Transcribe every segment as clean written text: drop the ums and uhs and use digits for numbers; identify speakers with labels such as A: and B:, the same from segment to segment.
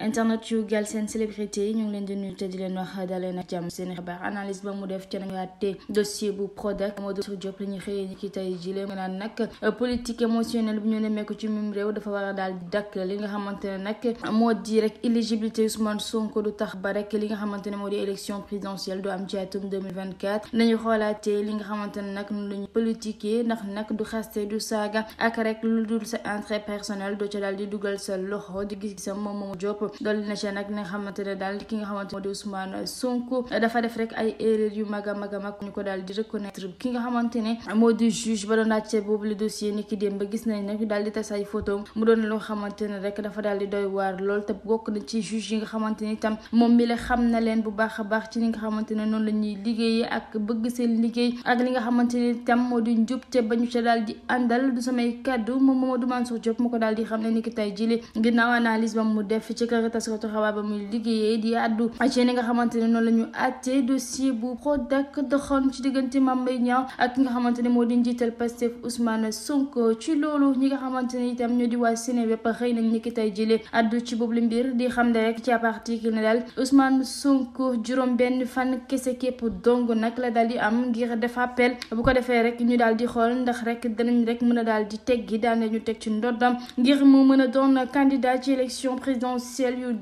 A: internet yu Galsen Célébrité yi ñu ngi leen di nuyu te di leen wax daleen ak jàmm seen xibaar analyse ba mu def ci nañu àtte dossier bu Prodac Mamadou Diop la ñu xëyee ni ki tey jile nga naan nag politique émotionnelle bu ñu nemmeeku ci mim réew dafa war a daal di dakk li nga xamante ne nag moo di rek éligibilité Ousmane Sonko du tax ba rek li nga xamante ne moo di élection présidentielle du am ci atum 2024 nañu xoolaatee li nga xamante ne nag noonu la ñu politiquer ndax nag du xaste du saaga ak rek lu dul sa intérêt personnel doo ca daal di dugal sa loxo di gis-gisam moom Mamadou Diop dolli na ci nag nga xamante ne daal ki nga xamante moo di Ousmane Sonko dafa def rek ay erreur yu mag a mag ñu ko daal di reconnaître ki nga xamante ne moo di juge ba doon àtte boobu le dossier ni ki dem ba gis nañ nag daal di tas ay photo mu doon loo xamante ne rek dafa daal di doy waar lool te bokk na ci juge yi nga xamante ni itam moom mi la xam na leen bu baax a baax ci li nga xamante ne noonu la ñuy liggéeyee ak bëgg seen liggéey ak li nga xamante ni itam moo di njub te ba ñu ca daal di àndal du samay kaddu moom Mamadou Mansour Diop mu ko daal di xam ne ni ki tey jile ginnaaw analyse ba mu def ci kër taskatu xabaar ba muy liggéeyee di àddu ci ni nga xamante ne noonu la ñu àtte dossier bu Prodac doxoon ci diggante Mame Mbaye Niang ak ki nga xamante ne moo di njiital Pastef Ousmane Sonko ci loolu ñi nga xamante ne itam ñoo di waa Sénégal xëy nañ ni ki tey jile àddu ci boobu la mbir di xam ne rek ci ab article ne daal Ousmane Sonko juróom benn fan kese képp dong nag la daal di am ngir def appel bu ko defee rek ñu daal di xool ndax rek danañ rek mën a daal di teggi daan ñu teg ci ndoddam ngir mu mën a doon candidat ci élection présidentielle yu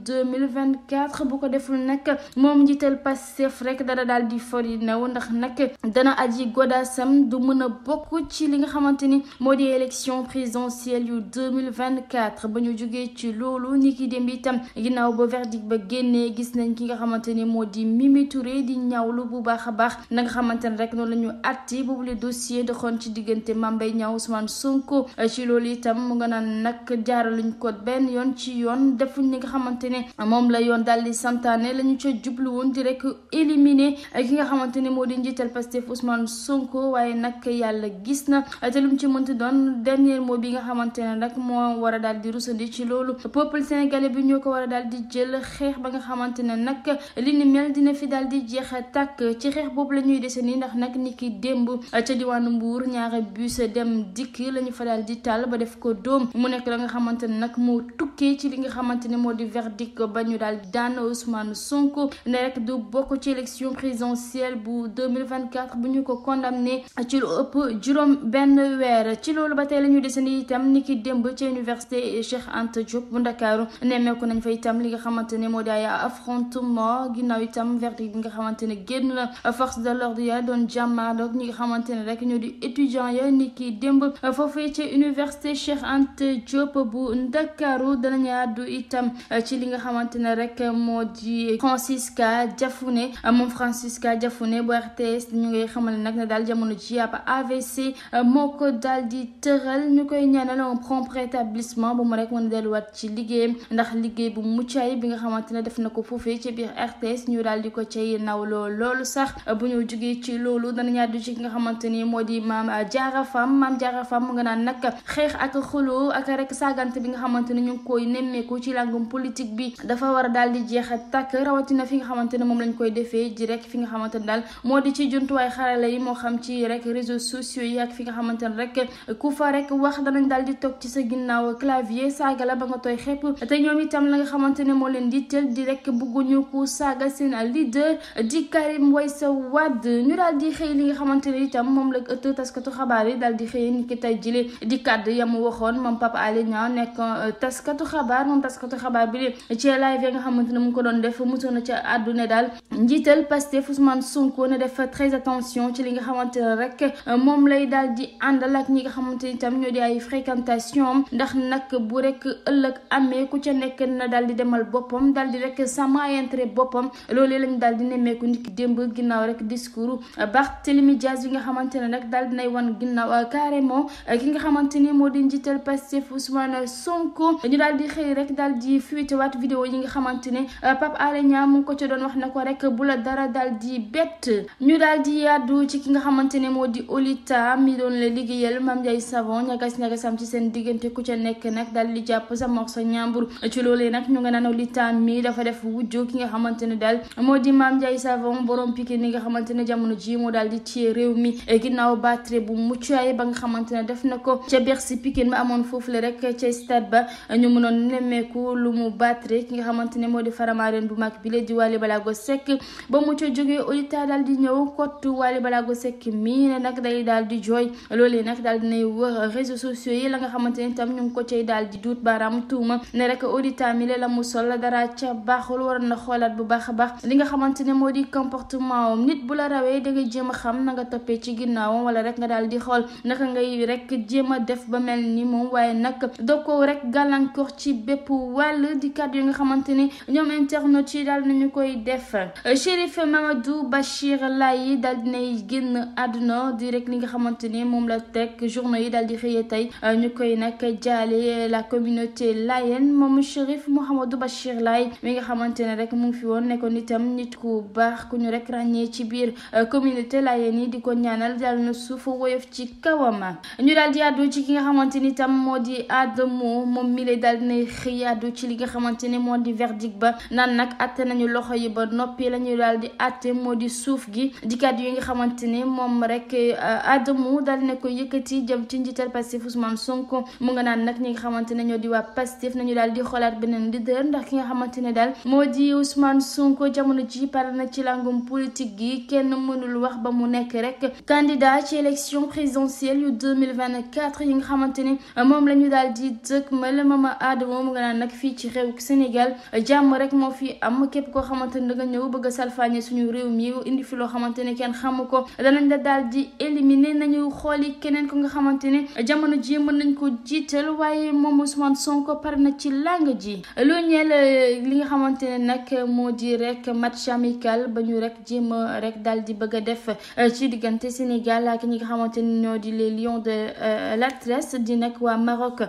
A: 2024 bu ko deful nag moom njiital Pastef rek dana daal di fori new ndax nag dana aji godasam du mën a bokk ci li nga xamante ni moo di élection présidentielle yu 2024 ba ñu jógee ci loolu ni ki dem itam ginnaaw ba verdict ba génnee gis nañ ki nga xamante ni moo di Mimi Touré di ñaawlu bu baax a baax na nga xamante ne rek noonu la ñu atti boobu le dossier doxoon ci diggante Mame Mbaye Niang Ousmane Sonko ci loolu itam mu nga naan nag jaaraluñ ko benn yoon ci yoon defuñ li nga xamante ne moom la yoon daal di santaane la ñu ca jublu woon di rek éliminer ki nga xamante ne moo di njiital Pastef Ousmane Sonko waaye nag yàlla gis na te lu mu ci mënti doon dernier mot bi nga xamante ne nag moo war a daal di rusandi ci loolu peuple sénégalais bi ñoo ko war a daal di jël xeex ba nga xamante ne nag li ni mel dina fi daal di jeex tàkk ci xeex boobu la ñuy dese nii ndax nag ni ki démb ca diwaanu Mbour ñaari bus dem dikk la ñu fa daal di taal ba def ko doom mu nekk la nga xamante ne nag moo tukkee ci li nga xamante ne moo di verdict ba ñu daal di daan Ousmane Sonko ne rek du bokk ci élection présidentielle bu 2024 bu ñu ko condamné ci lu ëpp juróom benn weer ci loolu ba tey la ñu dese nii itam ni ki démb ci université Cheikh Anta Diop bu Ndakaaru nemmeeku nañ fa itam li nga xamante ne moo di ay affrontement ginnaaw itam verdict bi nga xamante ne génn na force de l'ordre ya doon jàmmaarloog ñi nga xamante ne rek ñoo di étudiants ya ni ki démb foofee ci université Cheikh Anta Diop bu Ndakaaru danañu àddu itam ci li nga xamante ne rek moo di Francisca Diafouné moom Francisca Diafouné bu RTS ñu ngi xamal nag ne daal jamono ji ab AVC moo ko daal di tëral ñu koy ñaanal un prompt rétablissement ba mu rek mën a delluwaat ci liggéeyam ndax liggéey bu muccaay bi nga xamante ne def na ko foofee ci biir RTS ñu daal di ko cay nawloo loolu sax bu ñu jógee ci loolu danañu àddu ci ki nga xamante ni moo di Mame Diarra Fam mu nga naan nag xeex ak xuloo ak rek saagante bi nga xamante ne ñu ngi koy nemmeeku ci langum politique bi dafa war a daal di jeex a tàkk rawatina fi nga xamante ne moom lañ koy defee di rek fi nga xamante ne daal moo di ci jumtuwaay xarala yi moo xam ci rek réseaux sociaux yi ak fi nga xamante ne rek ku fa rek wax danañ daal di toog ci sa ginnaaw clavier saaga la ba nga tooy xepp te ñoom itam la nga xamante ne moo leen di teel di rek bëgguñu ku saaga seen leader di Karim Meïssa Wade ñu daal di xëy li nga xamante ne itam moom la ëtt taskatu xabaar yi daal di xëy ni ki tey jile di kàddu yamu waxoon moom Pape Alé Niang nekk taskatu xabaar bi ci live nga xamante ne mu ngi ko doon def mosoon na ca àdduna daal njiital Pastef Ousmane Sonko ne def très attention ci li nga xamante ne rek moom lay daal di àndal ak ñi nga xamante ni itam ñoo di ay fréquentation ndax nag bu rek ëllëg amee ku ca nekk na daal di demal boppam daal di rek sama intérêt boppam loolee lañu daal di nemmeeku nit ki démb ginnaaw rek discours Barthélémy Dias bi nga xamante ne nag daal dinay wan ginnaaw carrément ki nga xamante ni moo di njiital Pastef Ousmane Sonko ñu daal di xëy rek daal di fuité waat vidéo yi nga xamante ne Pape Alé Niang mu ngi ko ci doon wax na ko rek bu la dara daal di bett ñu daal di yàddu ci ki nga xamante ne moo di Olita mi doon la liggéeyal Mame Ndiaye Savon ñagas-ñagasam ci seen diggante ku ca nekk nag daal di jàpp sa morso ñambur ci loolee nag ñu nga naan Olita mi dafa def wujjo ki nga xamante ne daal moo di Mame Ndiaye Savon borom Pikine ni nga xamante ne jamono ji moo daal di téye réew mi ginnaaw battre bu muccaay ba nga xamante ne def na ko ca Bercy Pikine ba amoon foofu le rek ca stade ba ñu mënoon nemmeeku lu mu mu battre ki nga xamante ne moo di Faramareen bu mag bi la di Wally Ballago Seck ba mu ca jógee Oulita daal di ñëw kottu Wally Ballago Seck mi ne nag day daal di jooy loolee nag daal dinay wër réseaux sociaux yi la nga xamante ne tam ñu ngi ko cay daal di duut baaraam tuuma ne rek Oulita mi la mu sol dara ca baaxul waroon na xoolaat bu baax a baax li nga xamante ne moo di comportement am nit bu la rawee da nga jéem a xam na nga toppee ci ginnaawam wala rek nga daal di xool naka ngay rek jéem a def ba mel ni moom waaye nag doo ko rek gàllankoor ci bépp wàll di kàddu yi nga xamante ne ñoom internet yi daal nañu koy def. Chérif Mamadou Bachir Laye daal dinay génn àdduna di rek li nga xamante ne moom la teg journaux yi daal di xëyee tey ñu koy nag jaale la communauté layène moom Chérif Mouhamadou Bachir Laye mi nga xamante ne rek mu ngi fi woon nekkoon itam nit ku baax ku ñu rek ràññee ci biir communauté layène yi di ko ñaanal daal na suuf woyof ci kawam. ñu daal di àddu ci ki nga xamante ni tam moo di Adamo moom mi lay daal dinay xëy àddu ci li nga xamante ne moo di verdict ba naan nag atte nañu loxo yi ba noppi la ñuy daal di atte moo di suuf gi di kàddu yi nga xamante ne moom rek Adamo daal dina ko yëkkati jëm ci njiital Pastef Ousmane Sonko mu nga naan nag ñi nga xamante ne ñoo di waa Pastef nañu daal di xoolaat beneen leader ndax ki nga xamante ne daal moo di Ousmane Sonko jamono ji pare na ci langum politique gi kenn mënul wax ba mu nekk rek candidat ci élection présidentielle yu 2024 yi nga xamante ne moom la ñu daal di dëkkmal Mama Adamo mu nga naan nag fii ci réew Sénégal jàmm rek moo fi am képp koo xamante ne danga ñëw bëgg a salfaañe suñu réew mi indi fi loo xamante ne kenn xamu ko danañ la daal di éliminer nañu xooli keneen ko nga xamante ne jamono ji mën nañ ko jiital waaye moom Ousmane Sonko pare na ci lang ji lu ñeel li nga xamante ne nag moo di rek match amical ba ñu rek jéem a rek daal di bëgg a def ci diggante Sénégal ak ñi nga xamante ne ñoo di les Lions de l'Atlas di nag waa Maroc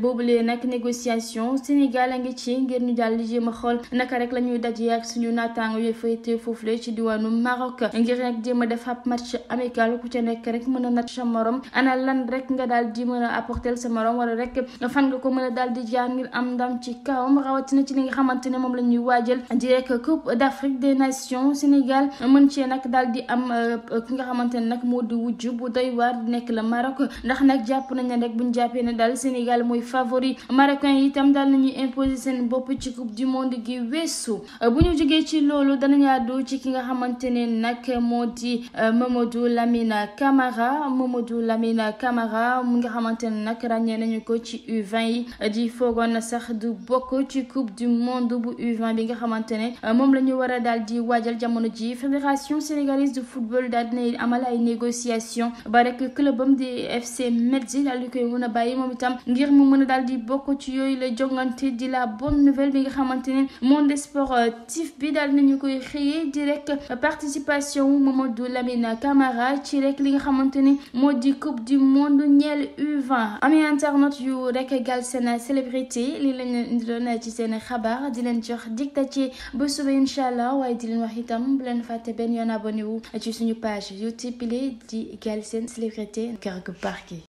A: boobulee nag négociation Sénégal a ngi ci ngir ñu daal di jéem a xool naka rek la ñuy dajee ak suñu naataango yooyu fayte foofule ci diwaanu Maroc ngir nag jéem a def ab match amical ku ca nekk rek mën a nat sa morom ana lan rek nga daal di mën a apporter sa morom wala rek fan nga ko mën a daal di jaar ngir am ndam ci kawam rawatina ci li nga xamante ne moom la ñuy waajal di rek Coupe d'Afrique des Nations Sénégal mën cee nag daal di am ki nga xamante ne nag moo di wujj bu doy waar di nekk la Maroc ndax nag jàpp nañ ne rek buñ jàppee ne daal Sénégal mooy favori marocain yi itam daal nañuy imposer seen bopp ci coupe du monde gi weesu bu ñu jógee ci loolu danañu àddu ci ki nga xamante ne nag moo di Mamadou Lamine Camara mu nga xamante ne nag ràññee nañu ko ci U20 yi di foogoon na sax du bokk ci coupe du monde bu U20 bi nga xamante ne moom la ñu war a daal di waajal jamono ji fédération sénégalaise de football daal dina amal ay négociation ba rek clubam di FC Metz daal di koy mën a bàyyi moom itam ngir mu mën a daal di bokk ci yooyu la jongante di la bonne nouvelle bi nga xamante ne monde sportif bi daal nañu koy xëyee di rek participation wu Mamadou Lamine Camara ci rek li nga xamante ne moo di coupe du monde ñeel U20 ami internet yu rek Galsen Célébrité li lañ leen indiloon ci seen xabaar di leen jox dictature ba suba incha allah waaye di leen wax itam bu leen fàtte benn yoon abonné wu ci suñu page YouTube bi di Galsen Célébrité kër gu baax gi